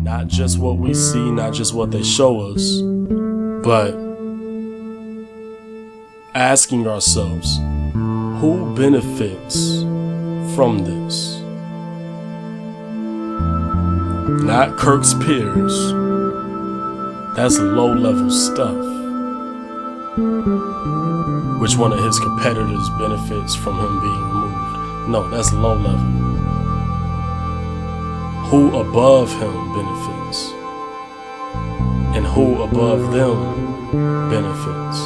Not just what we see, not just what they show us, but asking ourselves, who benefits from this? Not Kirk's peers. That's low-level stuff. Which one of his competitors benefits from him being removed? No, that's low-level. Who above him benefits? And who above them benefits?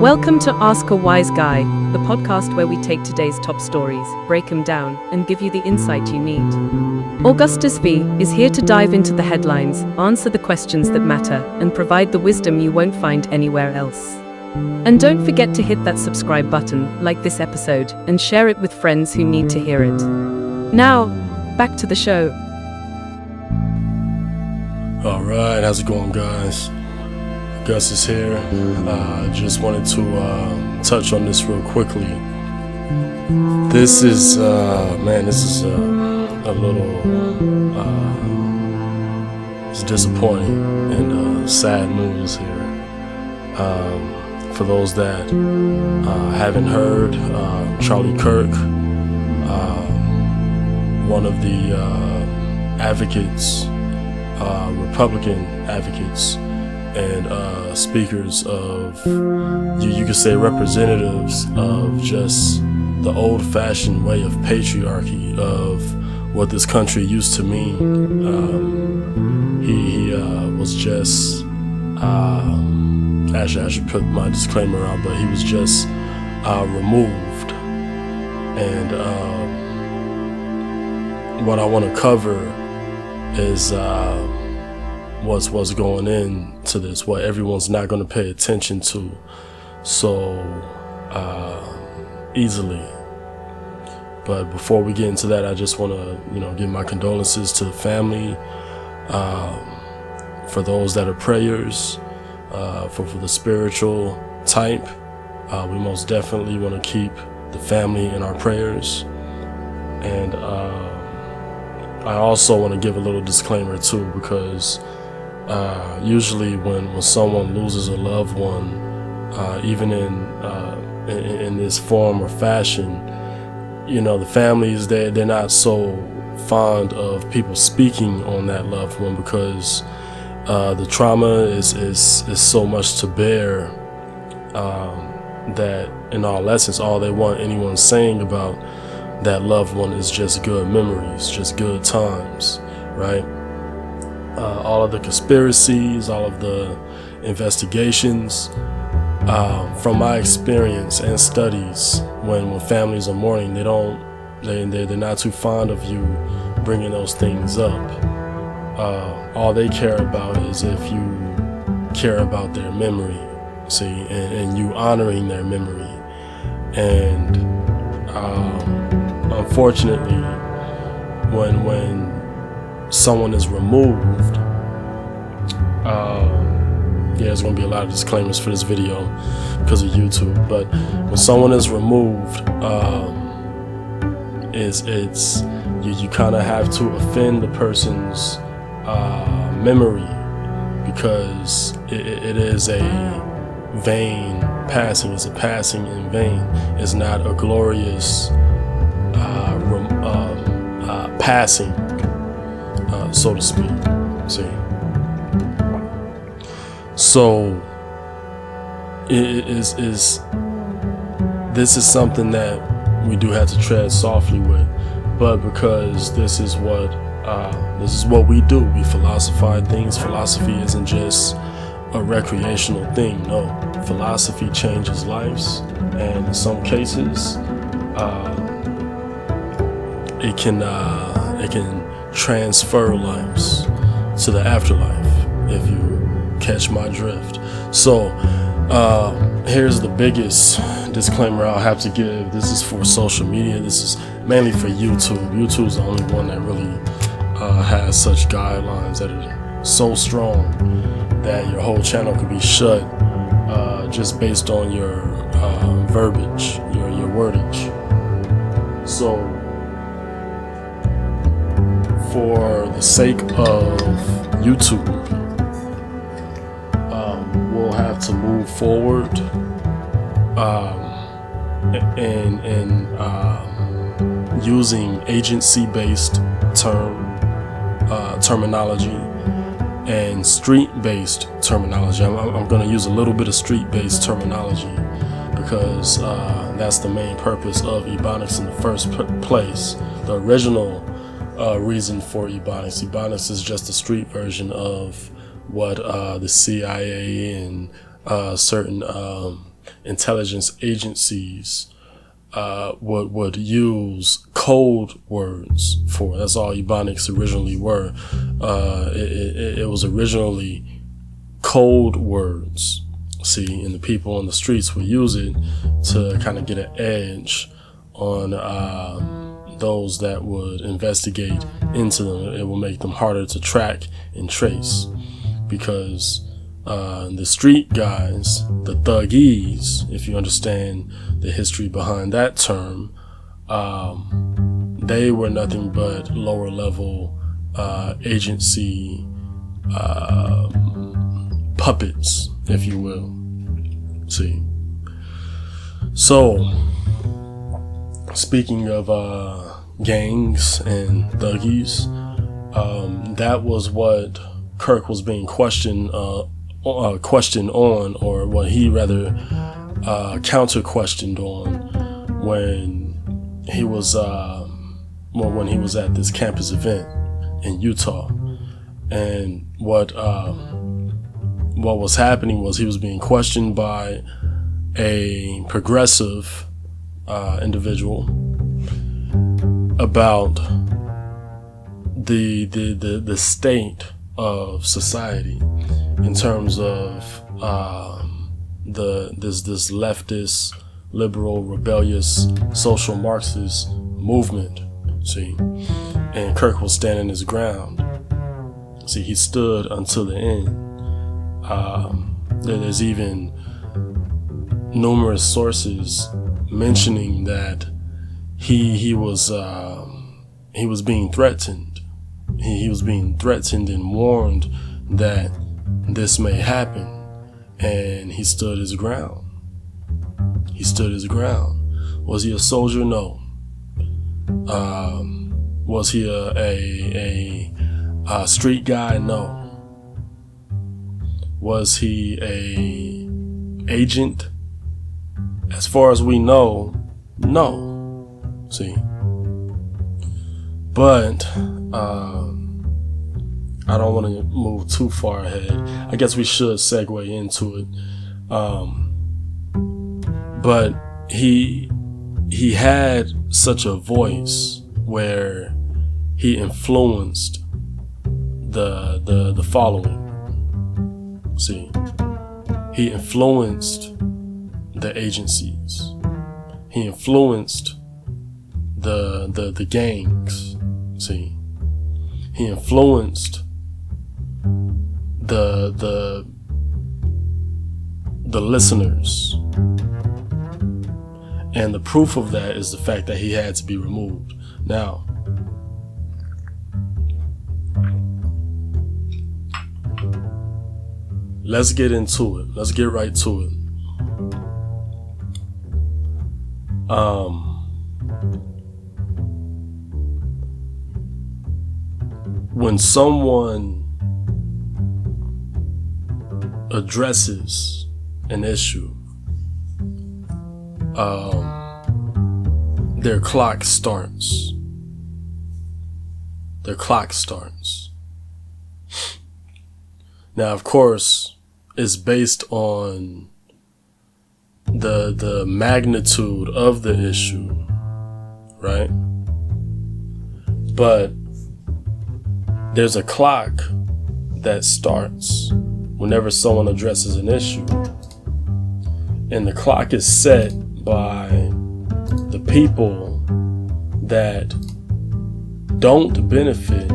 Welcome to Ask a Wise Guy, the podcast where we take today's top stories, break them down, and give you the insight you need. Augustus V is here to dive into the headlines, answer the questions that matter, and provide the wisdom you won't find anywhere else. And don't forget to hit that subscribe button, like this episode, and share it with friends who need to hear it. Now, back to the show. Alright, how's it going, guys? Gus is here. Just wanted to touch on this real quickly. This is a little it's disappointing and sad news here. For those that haven't heard, Charlie Kirk, one of the advocates, Republican advocates, and speakers of, you could say representatives of just the old-fashioned way of patriarchy of what this country used to mean. He was just, actually I should put my disclaimer out, but he was just removed. And what I want to cover is what's going into this, what everyone's not going to pay attention to so easily. But before we get into that, I just want to give my condolences to the family, for those that are prayers, for the spiritual type. We most definitely want to keep the family in our prayers. And I also want to give a little disclaimer too, because usually when someone loses a loved one, even in this form or fashion, the families, they're not so fond of people speaking on that loved one, because the trauma is so much to bear, that in all essence, all they want anyone saying about that loved one is just good memories, just good times, right? All of the conspiracies, all of the investigations, from my experience and studies, when families are mourning, they're not too fond of you bringing those things up. All they care about is if you care about their memory, see, and you honoring their memory. And unfortunately, when someone is removed, there's going to be a lot of disclaimers for this video because of YouTube, but when someone is removed, you kind of have to offend the person's memory, because it is a vain passing. It's a passing in vain. It's not a glorious passing, so to speak. See, so this is something that we do have to tread softly with, but because this is what we do. We philosophize things. Philosophy isn't just a recreational thing. No, philosophy changes lives, and in some cases, it can transfer lives to the afterlife, if you catch my drift. So here's the biggest disclaimer I'll have to give. This is for social media. This is mainly for YouTube. YouTube's the only one that really has such guidelines that are so strong that your whole channel could be shut just based on your verbiage, your wordage. So for the sake of YouTube, we'll have to move forward and using agency-based terminology and street-based terminology. I'm going to use a little bit of street-based terminology because that's the main purpose of Ebonics in the first place. The original reason for Ebonics. Ebonics is just a street version of what the CIA and certain intelligence agencies would use code words for. That's all Ebonics originally were. It was originally code words. See, and the people on the streets would use it to kind of get an edge on those that would investigate into them. It will make them harder to track and trace, because the street guys, the thuggies, if you understand the history behind that term, they were nothing but lower level agency puppets, if you will. See, so speaking of gangs and thuggies, that was what Kirk was being questioned on, or what he rather counter questioned on when he was when he was at this campus event in Utah. And what was happening was he was being questioned by a progressive individual about the state of society in terms of this leftist, liberal, rebellious, social Marxist movement. See, and Kirk was standing his ground. See, he stood until the end. There's even numerous sources mentioning that he was being threatened. He was being threatened and warned that this may happen, and he stood his ground. He stood his ground. Was he a soldier? No. Was he a street guy? No. Was he a agent? As far as we know, no. See, but I don't want to move too far ahead. I guess we should segue into it. But he had such a voice where he influenced the following. See, he influenced the agencies. He influenced the gangs. See, he influenced the listeners, and the proof of that is the fact that he had to be removed. Now, let's get into it. Let's get right to it. When someone addresses an issue, their clock starts. Their clock starts. Now, of course, it's based on the magnitude of the issue, right? But there's a clock that starts whenever someone addresses an issue. And the clock is set by the people that don't benefit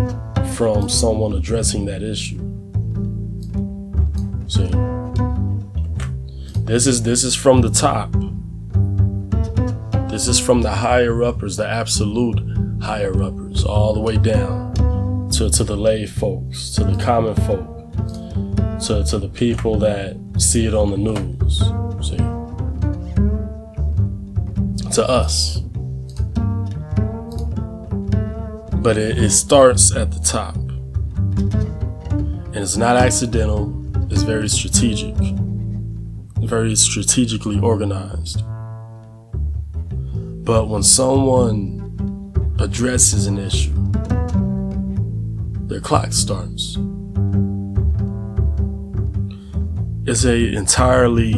from someone addressing that issue. See, this is from the top. This is from the higher uppers, the absolute higher uppers, all the way down. to the lay folks, to the common folk, to the people that see it on the news, see, to us. But it starts at the top, and it's not accidental. It's very strategic, very strategically organized. But when someone addresses an issue, their clock starts. It's an entirely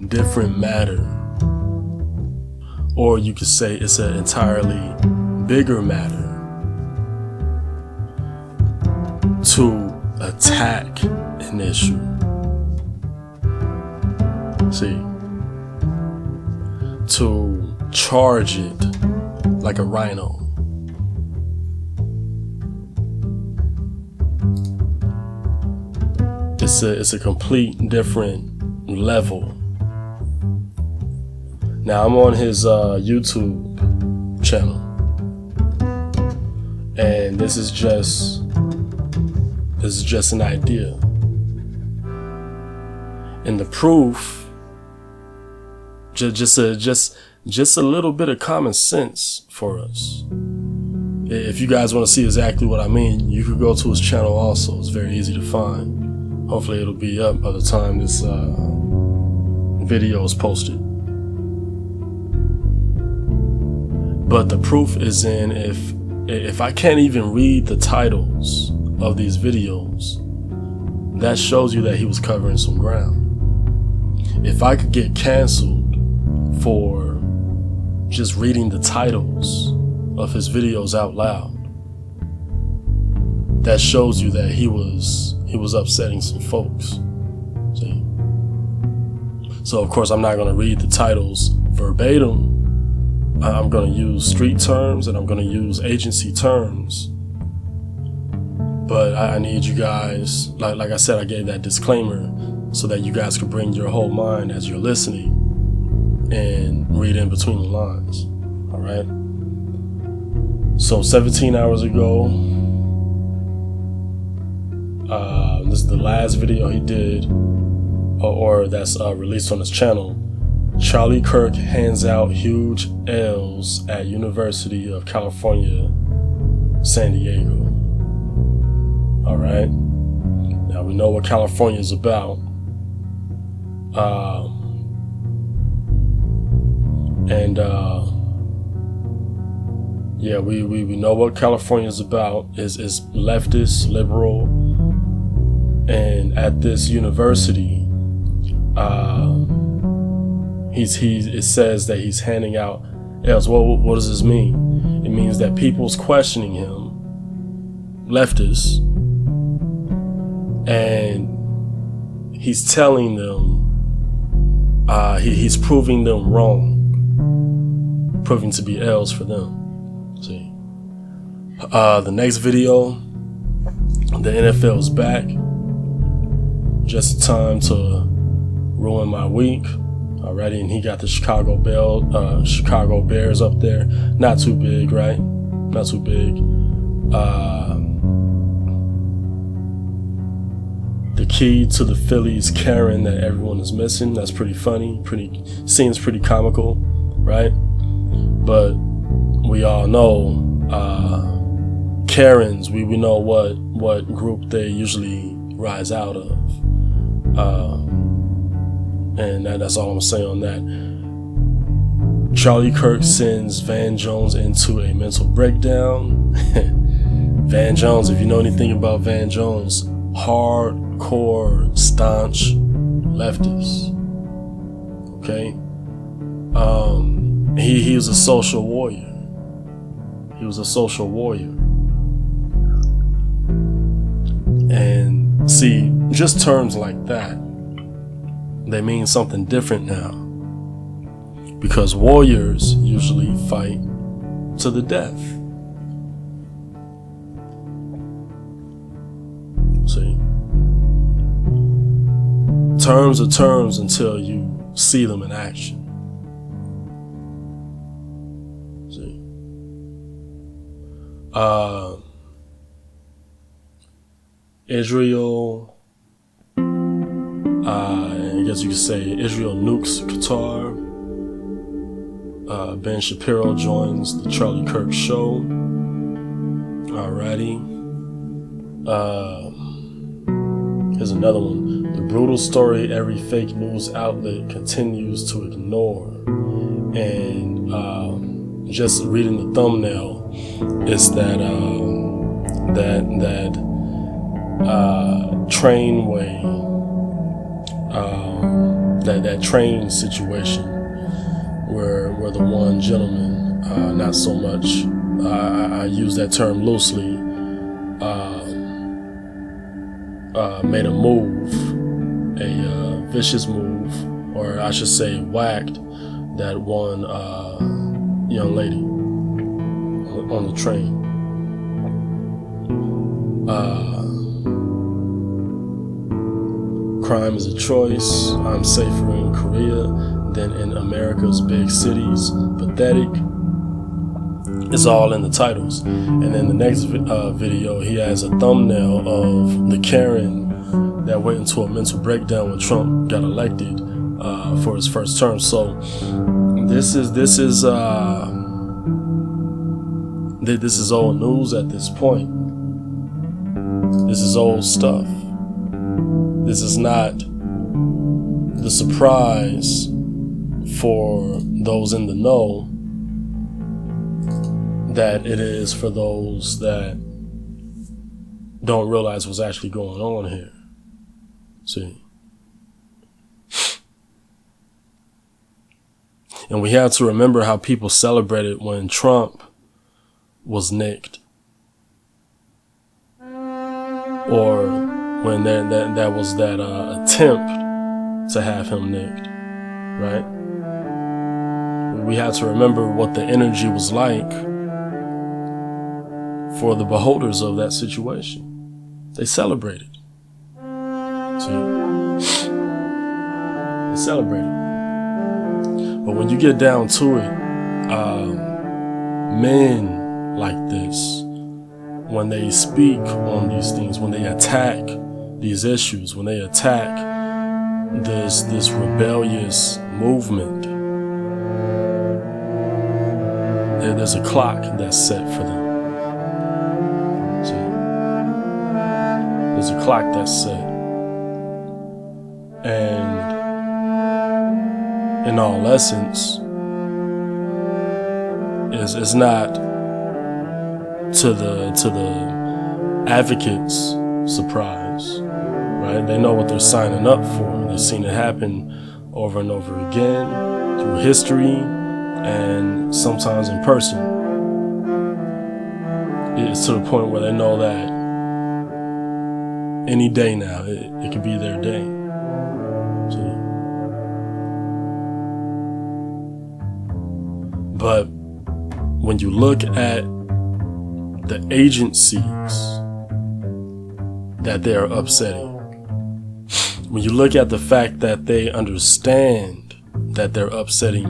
different matter, or you could say it's an entirely bigger matter to attack an issue. See, to charge it like a rhino. It's a complete different level. Now I'm on his YouTube channel, and this is just an idea, and the proof, just a little bit of common sense for us. If you guys want to see exactly what I mean, you could go to his channel also. It's very easy to find. Hopefully it'll be up by the time this video is posted. But the proof is in if I can't even read the titles of these videos, that shows you that he was covering some ground. If I could get canceled for just reading the titles of his videos out loud, that shows you that he was upsetting some folks. See? So of course I'm not going to read the titles verbatim. I'm going to use street terms and I'm going to use agency terms. But I need you guys, like I said, I gave that disclaimer so that you guys could bring your whole mind as you're listening and read in between the lines. All right. So 17 hours ago, this is the last video he did, or that's released on his channel. Charlie Kirk hands out huge L's at University of California, San Diego. All right. Now we know what California is about. Yeah, we know what California is about. Is leftist, liberal, and at this university, it says that he's handing out L's. Well, what does this mean? It means that people's questioning him, leftists, and he's telling them, he's proving them wrong, proving to be L's for them. See, the next video, the NFL is back. Just in time to ruin my week already, and he got the Chicago Bears up there. Not too big, right? Not too big. The key to the Phillies Karen that everyone is missing. That's pretty funny. Seems pretty comical, right? But we all know Karens. We know what group they usually rise out of. And that's all I'm saying on that. Charlie Kirk sends Van Jones into a mental breakdown. Van Jones, if you know anything about Van Jones, hardcore, staunch leftist. Okay? He was a social warrior. He was a social warrior. And see, just terms like that, they mean something different now. Because warriors usually fight to the death. See? Terms are terms until you see them in action. See? Israel, I guess you could say Israel nukes Qatar. Ben Shapiro joins the Charlie Kirk show. Alrighty. Here's another one. The brutal story every fake news outlet continues to ignore. And just reading the thumbnail is that trainway, that train situation where the one gentleman, not so much, I use that term loosely, made a move, a vicious move, or I should say whacked that one young lady on the train. Crime is a choice. I'm safer in Korea than in America's big cities. Pathetic. It's all in the titles. And then the next video, he has a thumbnail of the Karen that went into a mental breakdown when Trump got elected for his first term. So this is old news at this point. This is old stuff. This is not the surprise for those in the know that it is for those that don't realize what's actually going on here. See? And we have to remember how people celebrated when Trump was nicked. Or when there was that attempt to have him nicked, right? We have to remember what the energy was like for the beholders of that situation. They celebrated. See? They celebrated. But when you get down to it, men like this, when they speak on these things, when they attack these issues, when they attack this rebellious movement, there's a clock that's set for them. See? There's a clock that's set. And in all essence, it's not to the advocates' surprise, right? They know what they're signing up for. They've seen it happen over and over again through history and sometimes in person. It's to the point where they know that any day now, it could be their day. See? But when you look at the agencies that they are upsetting, when you look at the fact that they understand that they're upsetting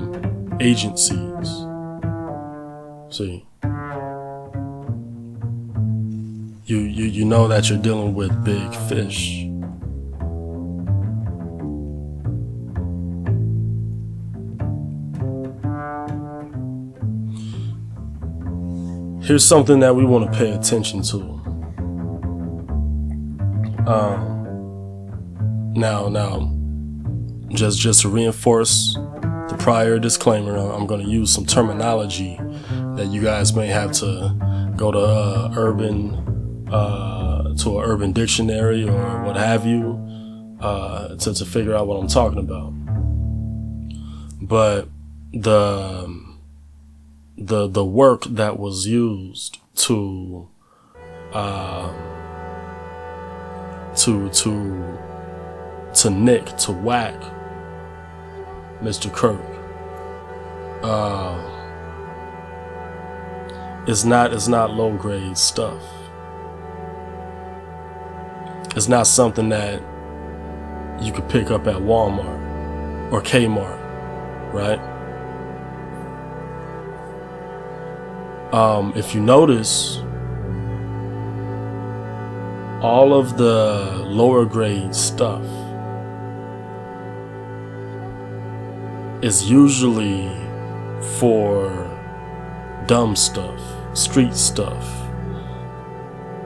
agencies, see, you know that you're dealing with big fish. Here's something that we want to pay attention to. Now, just to reinforce the prior disclaimer, I'm going to use some terminology that you guys may have to go to an urban dictionary or what have you to figure out what I'm talking about. But the work that was used to nick, to whack Mr. Kirk is not low grade stuff. It's not something that you could pick up at Walmart or Kmart, right? If you notice, all of the lower grade stuff is usually for dumb stuff, street stuff.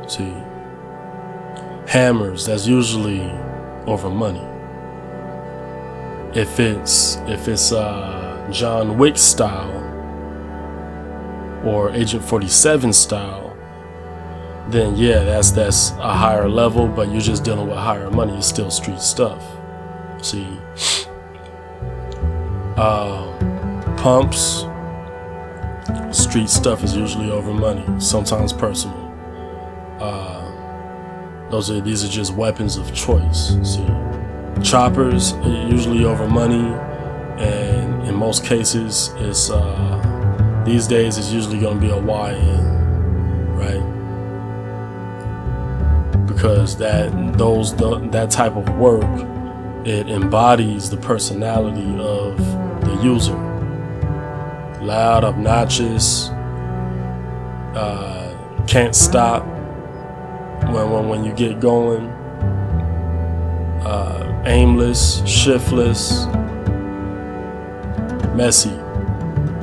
See, hammers, that's usually over money. If it's John Wick style or Agent 47 style, then yeah, that's a higher level, but you're just dealing with higher money. It's still street stuff. See, pumps, street stuff is usually over money, sometimes personal. These are just weapons of choice. See, choppers are usually over money, and in most cases, it's these days it's usually going to be a YN, right? Because that type of work, it embodies the personality of the user. Loud, obnoxious, can't stop when you get going, aimless, shiftless, messy,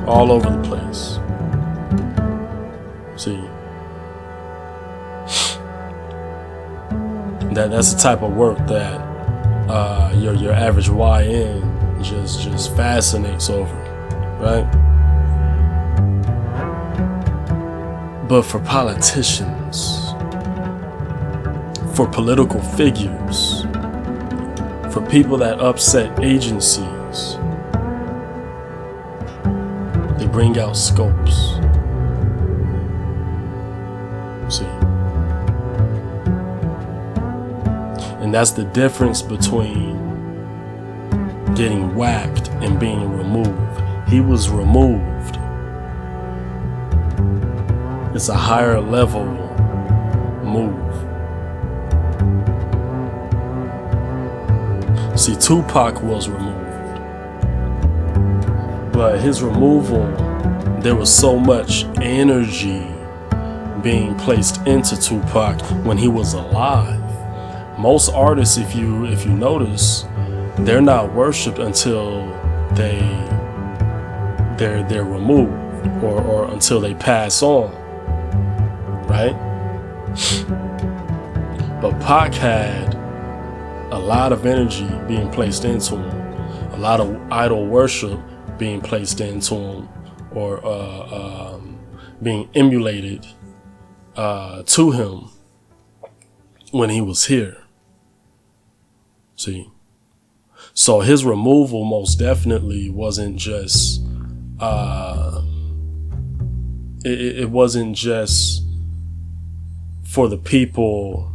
all over the place. See, that's the type of work that your average YN just fascinates over, right? But for politicians, for political figures, for people that upset agencies, they bring out scopes. See? And that's the difference between getting whacked and being removed. He was removed. It's a higher level move. See, Tupac was removed, but his removal, there was so much energy being placed into Tupac when he was alive. Most artists, if you notice, they're not worshipped until they're removed or until they pass on, right? But Pac had a lot of energy being placed into him, a lot of idol worship being placed into him, or being emulated to him when he was here. See, so his removal most definitely wasn't just it wasn't just for the people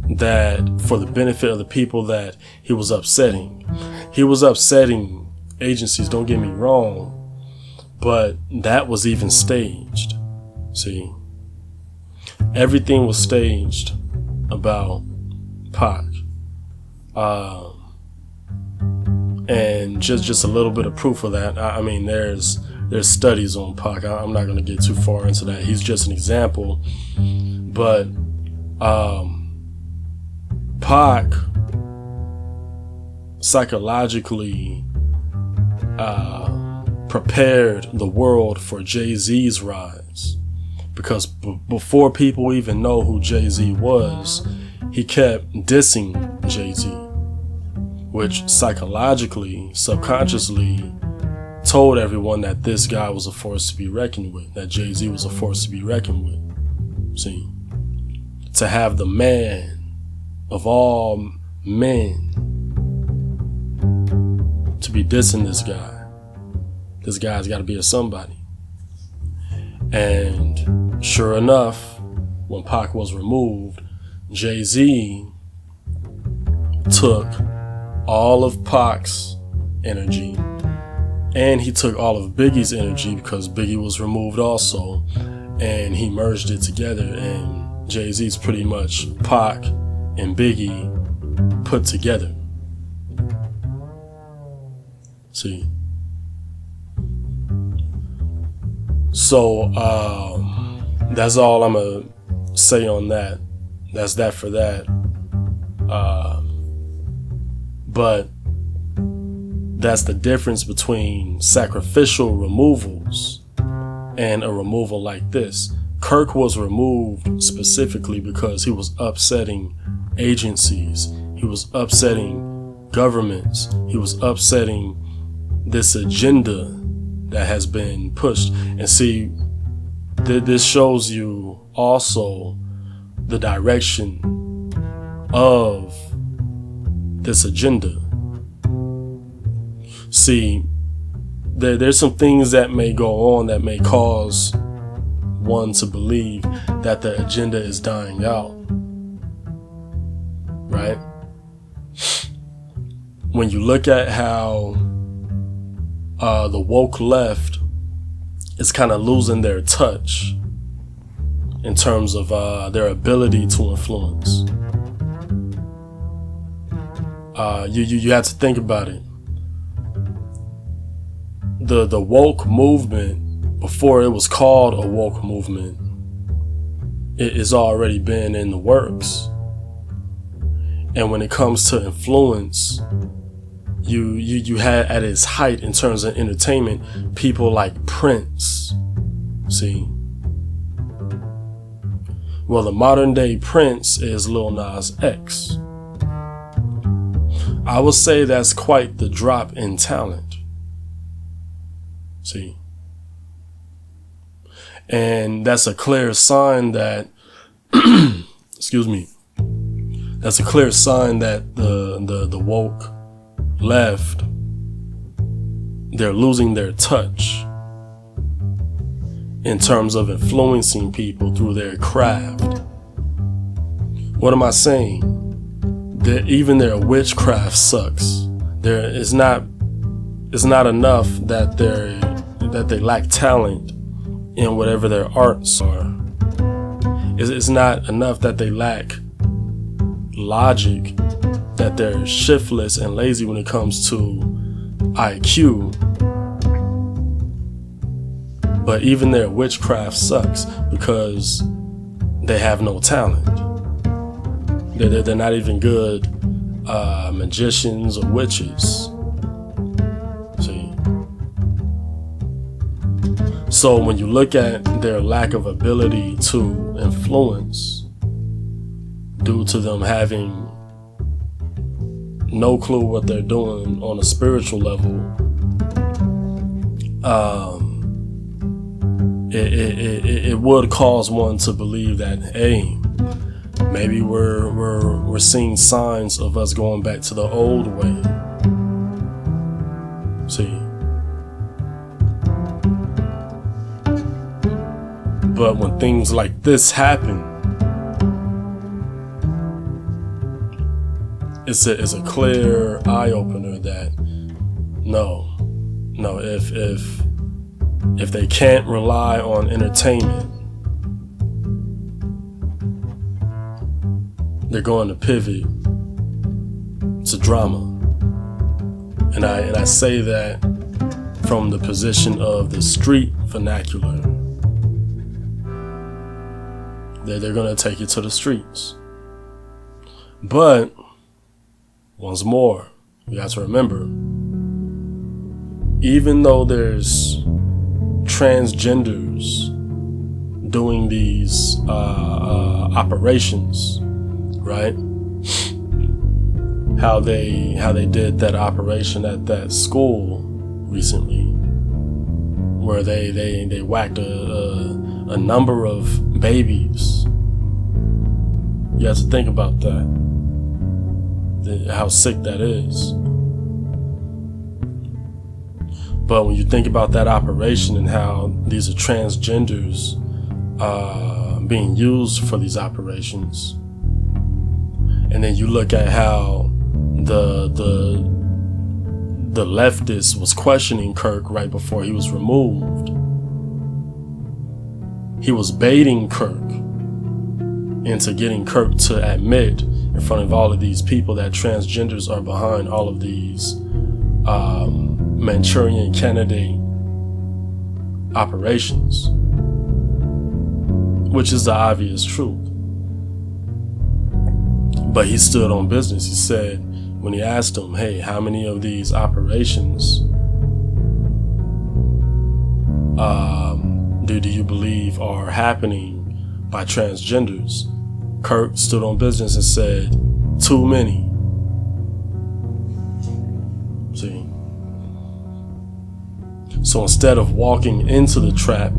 for the benefit of the people that he was upsetting. He was upsetting agencies, don't get me wrong, but that was even staged. See, everything was staged about Pac. And just a little bit of proof of that. I mean, there's studies on Pac. I'm not going to get too far into that. He's just an example. But Pac psychologically prepared the world for Jay-Z's rise, because before people even know who Jay-Z was, he kept dissing Jay-Z, which psychologically, subconsciously told everyone that this guy was a force to be reckoned with, that Jay-Z was a force to be reckoned with. See, to have the man of all men to be dissing this guy's got to be a somebody. And sure enough, when Pac was removed, Jay-Z took all of Pac's energy, and he took all of Biggie's energy, because Biggie was removed also, and he merged it together, and Jay-Z's pretty much Pac and Biggie put together. See, so that's all I'm gonna say on that. That's that for that. But that's the difference between sacrificial removals and a removal like this. Kirk was removed specifically because he was upsetting agencies. He was upsetting governments. He was upsetting this agenda that has been pushed. And see, this shows you also the direction of this agenda. See, there's some things that may go on that may cause one to believe that the agenda is dying out, right? When you look at how the woke left is kind of losing their touch in terms of their ability to influence. You have to think about it. The woke movement, before it was called a woke movement, it has already been in the works. And when it comes to influence, you had at its height in terms of entertainment, people like Prince. See? Well, the modern day Prince is Lil Nas X. I would say that's quite the drop in talent. See? And that's a clear sign that, excuse me, that's a clear sign that the woke left, they're losing their touch in terms of influencing people through their craft. What am I saying? That even their witchcraft sucks. It's not enough that they lack talent in whatever their arts are. It's not enough that they lack logic, that they're shiftless and lazy when it comes to IQ. But even their witchcraft sucks because they have no talent. They're not even good magicians or witches. See? So when you look at their lack of ability to influence due to them having no clue what they're doing on a spiritual level, it would cause one to believe that, hey, maybe we're seeing signs of us going back to the old way. See? But when things like this happen, it's a clear eye opener that no, if they can't rely on entertainment, they're going to pivot to drama. And I say that from the position of the street vernacular. They're going to take it to the streets. But once more, you have to remember, even though there's transgenders doing these operations, right? How they did that operation at that school recently, where they whacked a number of babies. You have to think about that, how sick that is. But when you think about that operation and how these are transgenders being used for these operations, and then you look at how the leftist was questioning Kirk right before he was removed. He was baiting Kirk into getting Kirk to admit in front of all of these people that transgenders are behind all of these Manchurian candidate operations, which is the obvious truth. But he stood on business. He said, when he asked him, hey, how many of these operations do you believe are happening by transgenders? Kirk stood on business and said, too many. See? So instead of walking into the trap,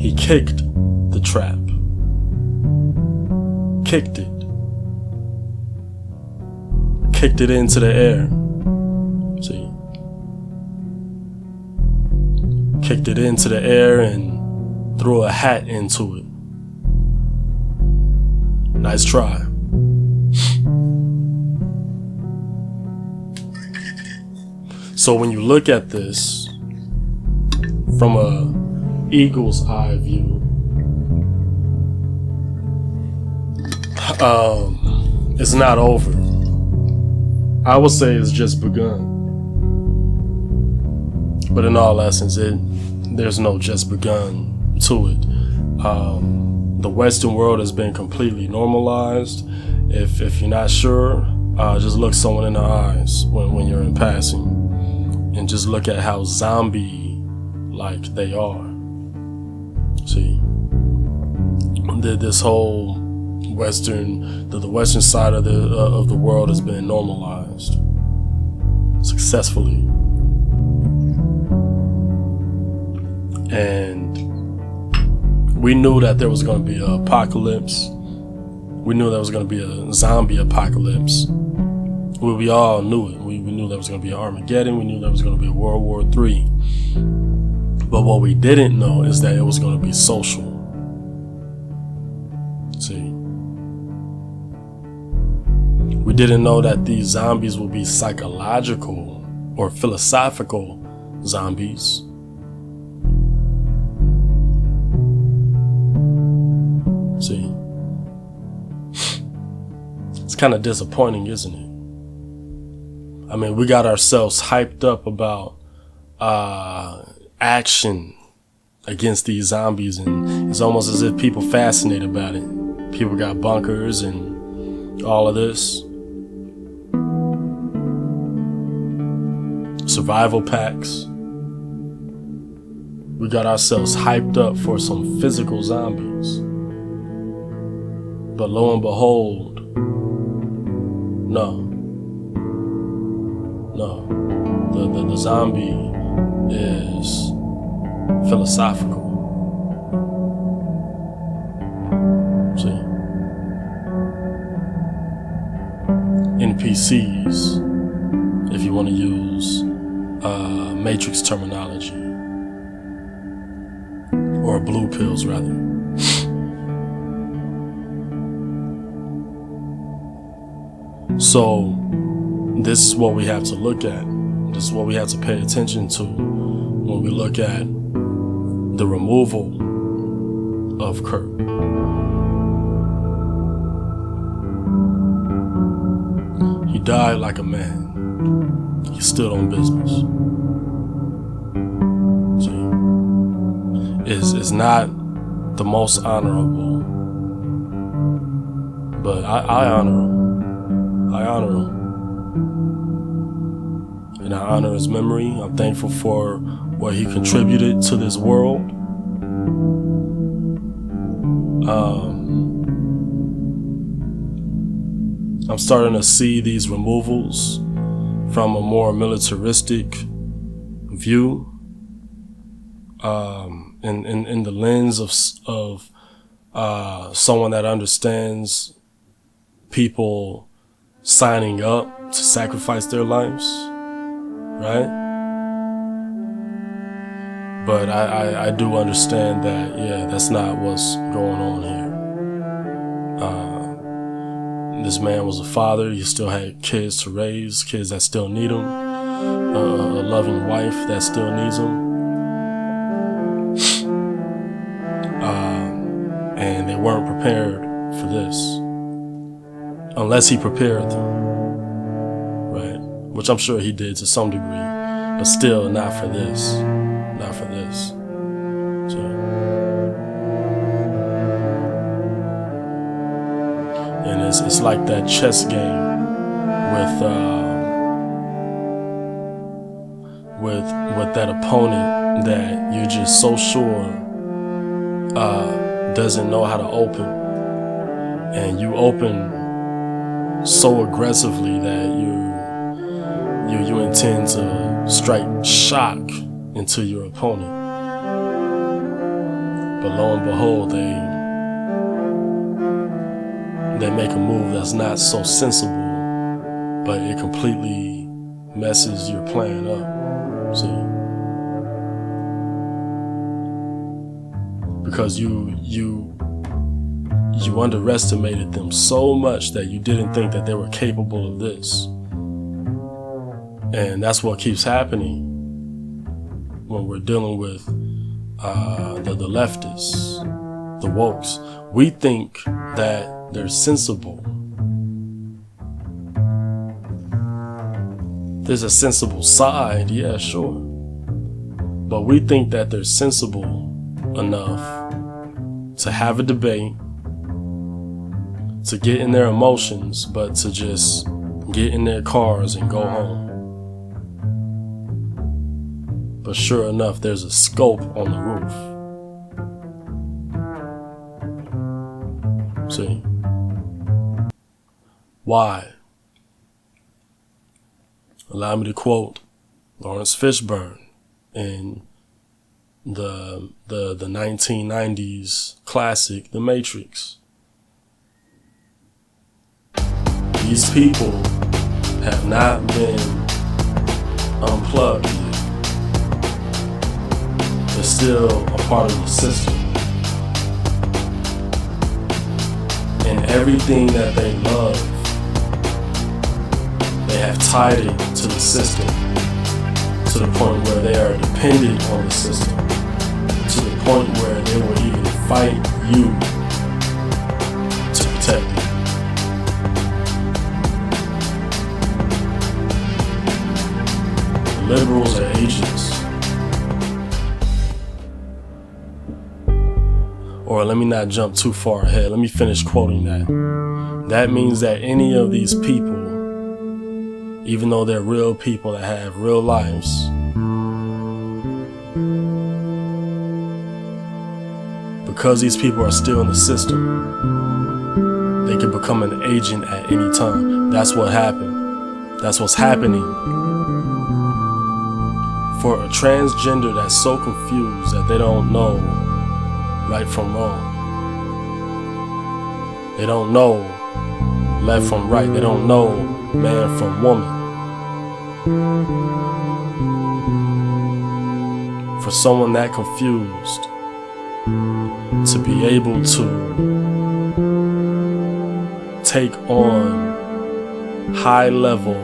he kicked the trap. Kicked it. Kicked it into the air. See? Kicked it into the air and threw a hat into it. Nice try. So when you look at this from a eagle's eye view, it's not over. I would say it's just begun. But in all essence, there's no just begun to it. The Western world has been completely normalized. If you're not sure, just look someone in the eyes when you're in passing, and just look at how zombie-like they are. See, this whole the Western side of the world has been normalized successfully, and we knew that there was going to be an apocalypse. We knew there was going to be a zombie apocalypse. We all knew it. We knew there was going to be an Armageddon. We knew there was going to be a World War III. But what we didn't know is that it was going to be social. See? We didn't know that these zombies would be psychological or philosophical zombies. See? It's kind of disappointing, isn't it? I mean, we got ourselves hyped up about action against these zombies, and it's almost as if people fascinated about it. People got bunkers and all of this. Survival packs. We got ourselves hyped up for some physical zombies. But lo and behold, no. The zombie is philosophical. See? NPCs, if you want to use Matrix terminology, or blue pills rather. So this is what we have to look at. This is what we have to pay attention to when we look at the removal of Kirk. He died like a man. He stood on business. See, it's not the most honorable, but I honor him. I honor him. And I honor his memory. I'm thankful for what he contributed to this world. I'm starting to see these removals from a more militaristic view, in the lens of someone that understands people signing up to sacrifice their lives, right? But I do understand that, that's not what's going on here. This man was a father. He still had kids to raise, kids that still need him, a loving wife that still needs him. And they weren't prepared for this, unless he prepared them, right? Which I'm sure he did to some degree, but still not for this, not for this. And It's like that chess game with that opponent that you're just so sure doesn't know how to open, and you open so aggressively that you intend to strike shock into your opponent. But lo and behold, they make a move that's not so sensible, but it completely messes your plan up. See? Because you underestimated them so much that you didn't think that they were capable of this. And that's what keeps happening when we're dealing with the leftists, the wokes. We think that they're sensible. There's a sensible side, yeah, sure. But we think that they're sensible enough to have a debate, to get in their emotions, but to just get in their cars and go home. But sure enough, there's a scope on the roof. See? Why? Allow me to quote Lawrence Fishburne in the 1990s classic, The Matrix. These people have not been unplugged yet. They're still a part of the system. And everything that they love, they have tied it to the system, to the point where they are dependent on the system, to the point where they will even fight you to protect you. Liberals are agents. Or let me not jump too far ahead. Let me finish quoting that. That means that any of these people, even though they're real people that have real lives, because these people are still in the system, they can become an agent at any time. That's what happened. That's what's happening. For a transgender that's so confused that they don't know right from wrong. They don't know left from right. They don't know man from woman. For someone that confused to be able to take on high-level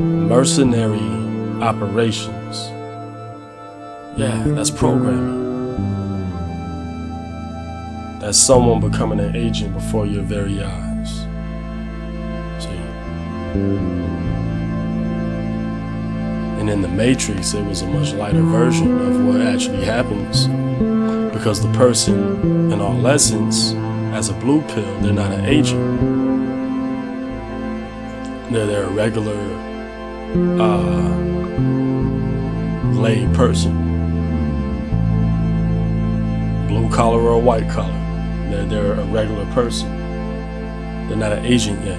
mercenary operations, yeah, that's programming. That's someone becoming an agent before your very eyes. See? And in the Matrix, it was a much lighter version of what actually happens, because the person, in all essence, as a blue pill, they're not an agent. They're a regular lay person, blue collar or white collar. They're a regular person. They're not an agent yet.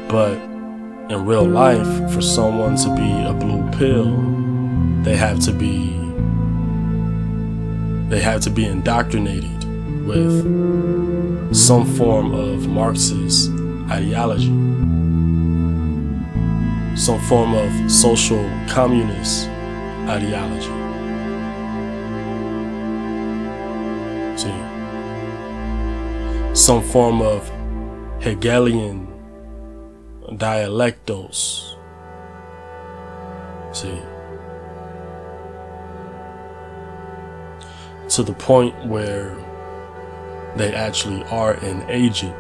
But in real life, for someone to be a blue pill, they have to be indoctrinated with some form of Marxist ideology, some form of social communist ideology. See? Some form of Hegelian dialectos. See? To the point where they actually are an agent.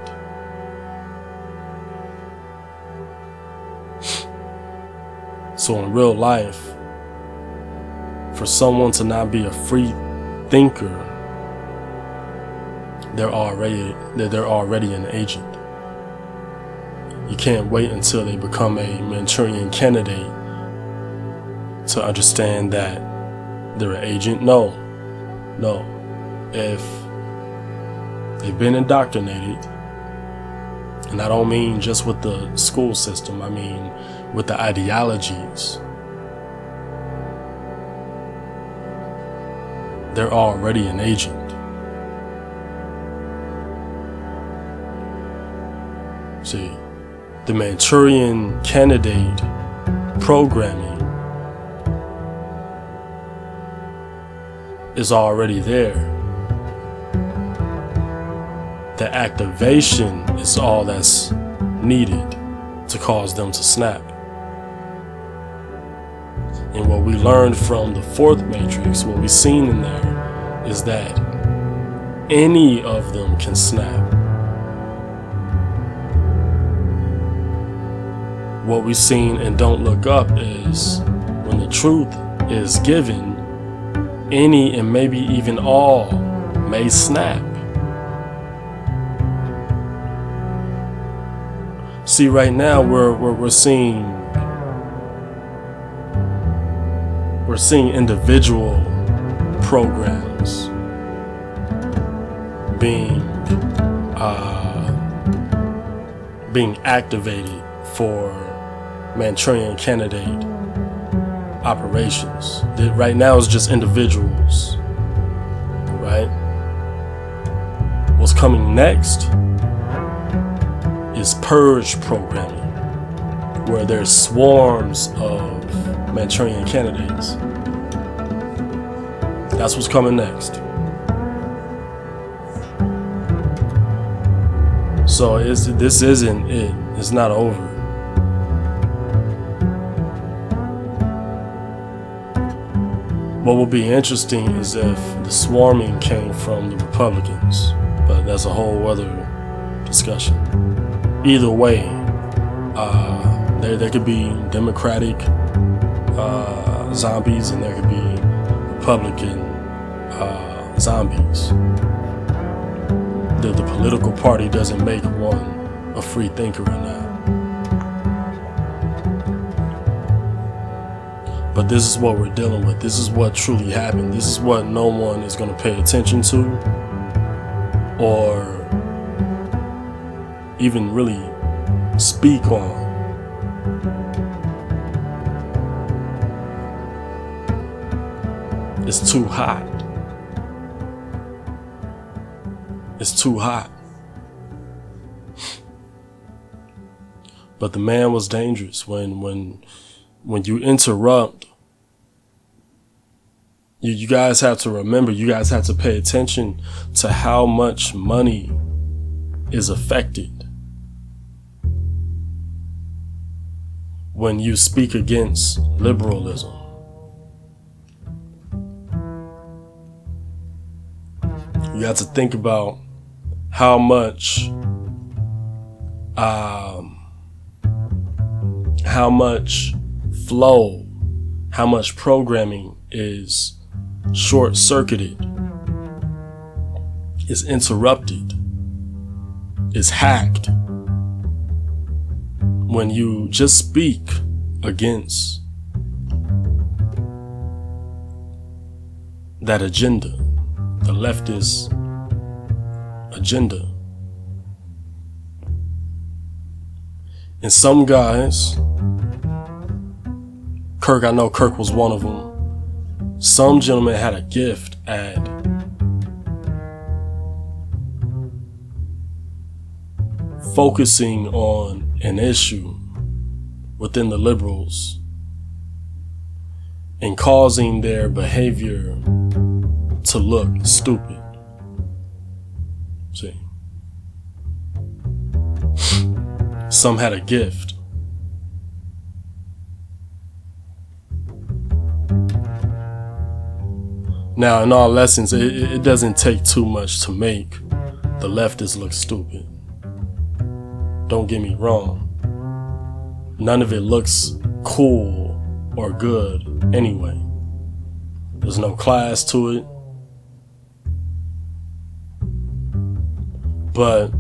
So in real life, for someone to not be a free thinker, they're already an agent. You can't wait until they become a Manchurian candidate to understand that they're an agent. No. If they've been indoctrinated, and I don't mean just with the school system, I mean with the ideologies, they're already an agent. See, the Manchurian candidate programming is already there. The activation is all that's needed to cause them to snap. And what we learned from the fourth matrix, what we've seen in there, is that any of them can snap. What we've seen in Don't Look Up is when the truth is given, any and maybe even all may snap. See, right now we're seeing individual programs being activated for Manchurian candidate operations. Right now it's just individuals, right? What's coming next is purge programming, where there's swarms of Manchurian candidates. That's what's coming next. So this isn't it. It's not over. What will be interesting is if the swarming came from the Republicans, but that's a whole other discussion. Either way, there could be Democratic zombies and there could be Republican zombies. The political party doesn't make one a free thinker or not. But this is what we're dealing with. This is what truly happened. This is what no one is going to pay attention to or even really speak on. It's too hot. It's too hot. But the man was dangerous. When you interrupt, you guys have to remember, you guys have to pay attention to how much money is affected when you speak against liberalism. You have to think about how much flow, how much programming is short-circuited, is interrupted, is hacked when you just speak against that agenda, the leftist agenda. And some guys, Kirk, I know Kirk was one of them. Some gentlemen had a gift at focusing on an issue within the liberals and causing their behavior to look stupid. See? Some had a gift. Now, in all lessons, it doesn't take too much to make the leftists look stupid. Don't get me wrong. None of it looks cool or good anyway. There's no class to it. But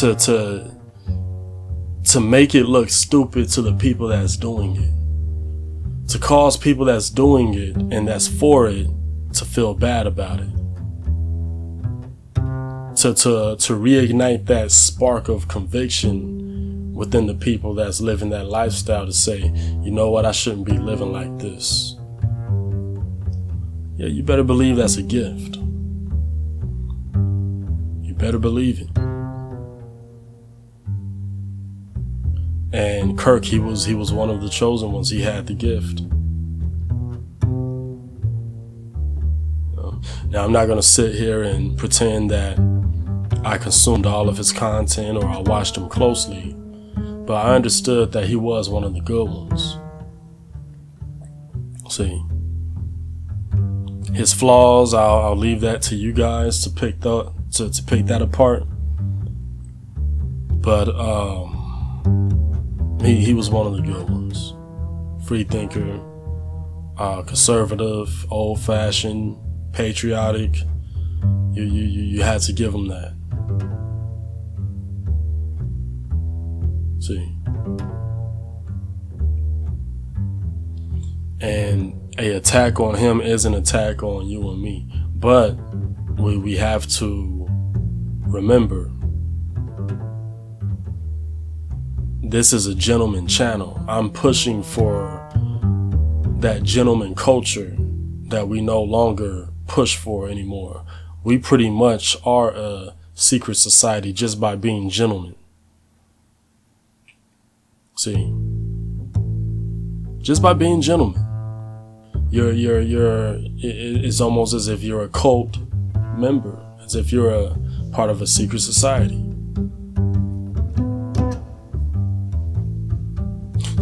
to make it look stupid to the people that's doing it, to cause people that's doing it and that's for it to feel bad about it, to reignite that spark of conviction within the people that's living that lifestyle, to say, you know what, I shouldn't be living like this. Yeah, you better believe that's a gift. You better believe it. And Kirk, he was one of the chosen ones. He had the gift. Now, I'm not going to sit here and pretend that I consumed all of his content or I watched him closely, but I understood that he was one of the good ones. See, his flaws, I'll leave that to you guys to pick that apart. But he was one of the good ones. Free thinker, conservative, old-fashioned, patriotic. You had to give him that. See, and a attack on him is an attack on you and me. But we have to remember, this is a gentleman channel. I'm pushing for that gentleman culture that we no longer push for anymore. We pretty much are a secret society just by being gentlemen. See, just by being gentlemen, it's almost as if you're a cult member, as if you're a part of a secret society.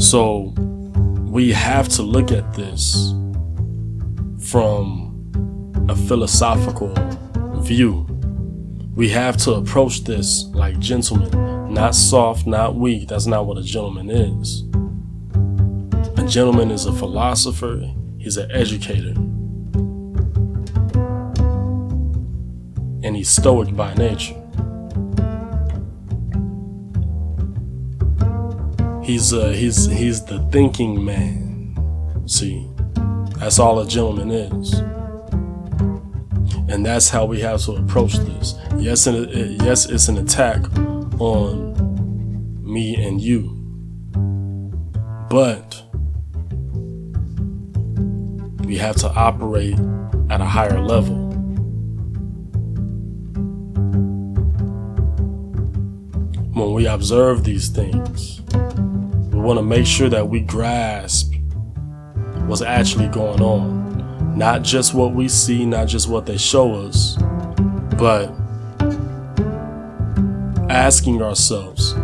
So we have to look at this from a philosophical view. We have to approach this like gentlemen, not soft, not weak. That's not what a gentleman is. A gentleman is a philosopher. He's an educator. And he's stoic by nature. He's the thinking man. See, that's all a gentleman is. And that's how we have to approach this. Yes, it's an attack on me and you. But we have to operate at a higher level. When we observe these things, we want to make sure that we grasp what's actually going on. Not just what we see, not just what they show us, but asking ourselves,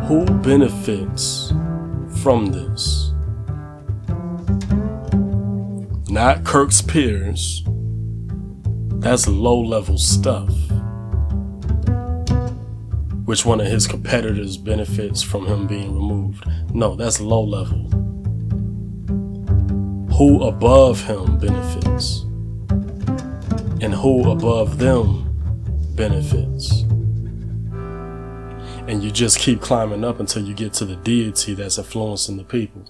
who benefits from this? Not Kirk's peers. That's low-level stuff. Which one of his competitors benefits from him being removed? No, that's low level. Who above him benefits? And who above them benefits? And you just keep climbing up until you get to the deity that's influencing the people.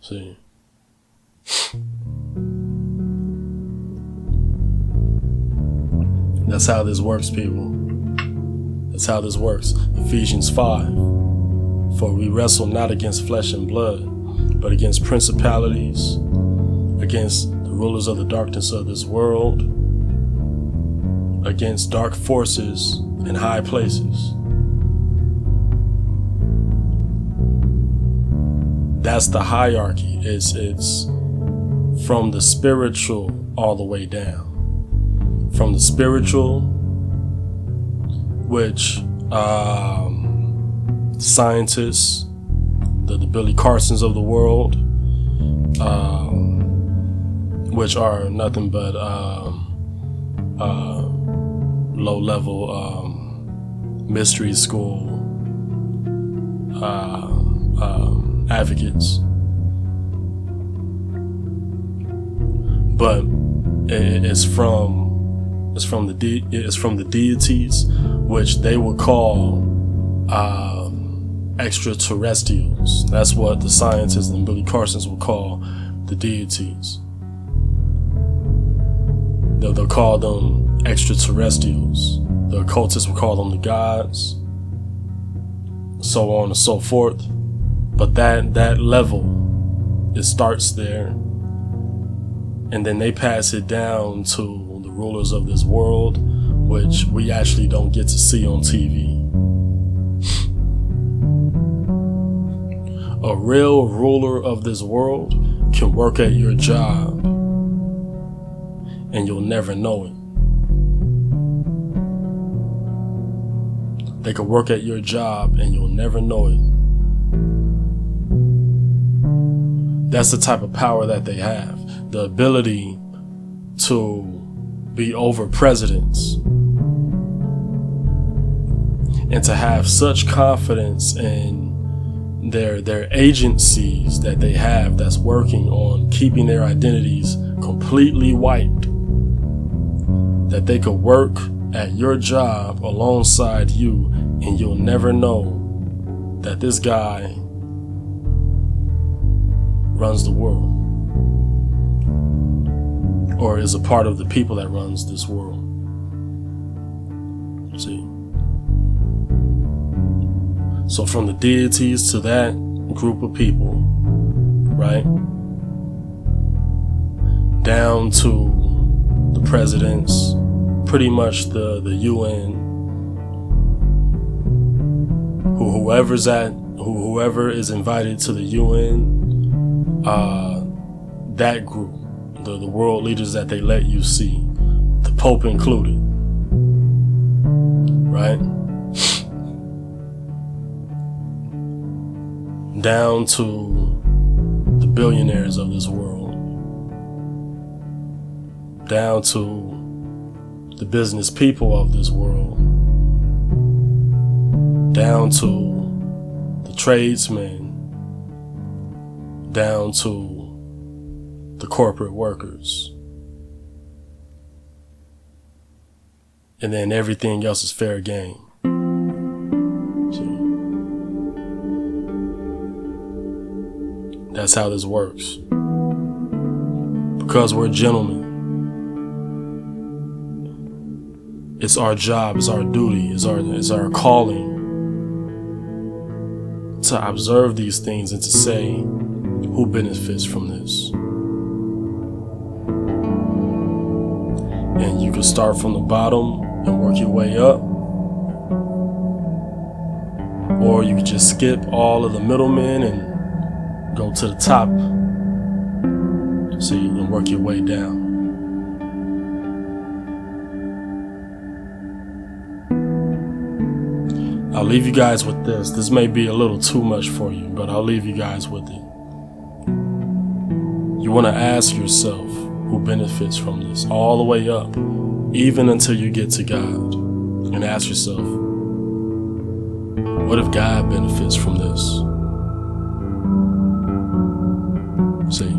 See? That's how this works, people. That's how this works. Ephesians 5. For we wrestle not against flesh and blood, but against principalities, against the rulers of the darkness of this world, against dark forces in high places. That's the hierarchy. It's from the spiritual all the way down. From the spiritual, which scientists, the Billy Carsons of the world, which are nothing but low-level mystery school advocates. But it's from is from the deities, which they would call extraterrestrials. That's what the scientists and Billy Carsons would call the deities. They'll call them extraterrestrials. The occultists would call them the gods, so on and so forth. But that level, it starts there, and then they pass it down to the rulers of this world, which we actually don't get to see on TV. A real ruler of this world can work at your job and you'll never know it. They can work at your job and you'll never know it. That's the type of power that they have. The ability to be over presidents and to have such confidence in their agencies that they have that's working on keeping their identities completely wiped, that they could work at your job alongside you and you'll never know that this guy runs the world or is a part of the people that runs this world. See? So from the deities to that group of people, right? Down to the presidents, pretty much the UN, whoever is invited to the UN, that group, the world leaders that they let you see, the Pope included, right? Down to the billionaires of this world, down to the business people of this world, down to the tradesmen, down to the corporate workers. And then everything else is fair game. That's how this works. Because we're gentlemen. It's our job, it's our duty, it's our calling to observe these things and to say who benefits from this. And you can start from the bottom and work your way up. Or you can just skip all of the middlemen and go to the top, see, and work your way down. I'll leave you guys with this. This may be a little too much for you, but I'll leave you guys with it. You want to ask yourself who benefits from this all the way up, even until you get to God, and ask yourself, what if God benefits from this? See,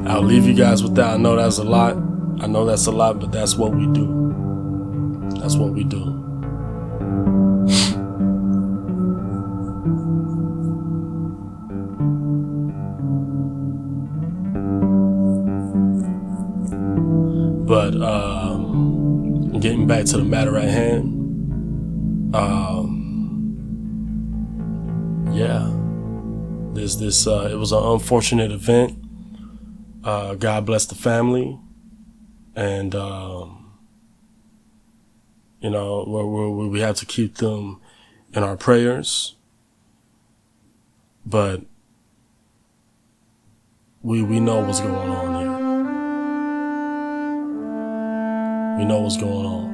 I'll leave you guys with that. I know that's a lot. But that's what we do. That's what we do. But getting back to the matter at hand, it was an unfortunate event. God bless the family, and we have to keep them in our prayers. But we know what's going on here. We know what's going on,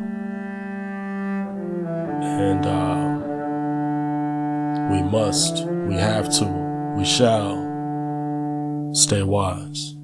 and we have to, we shall stay wise.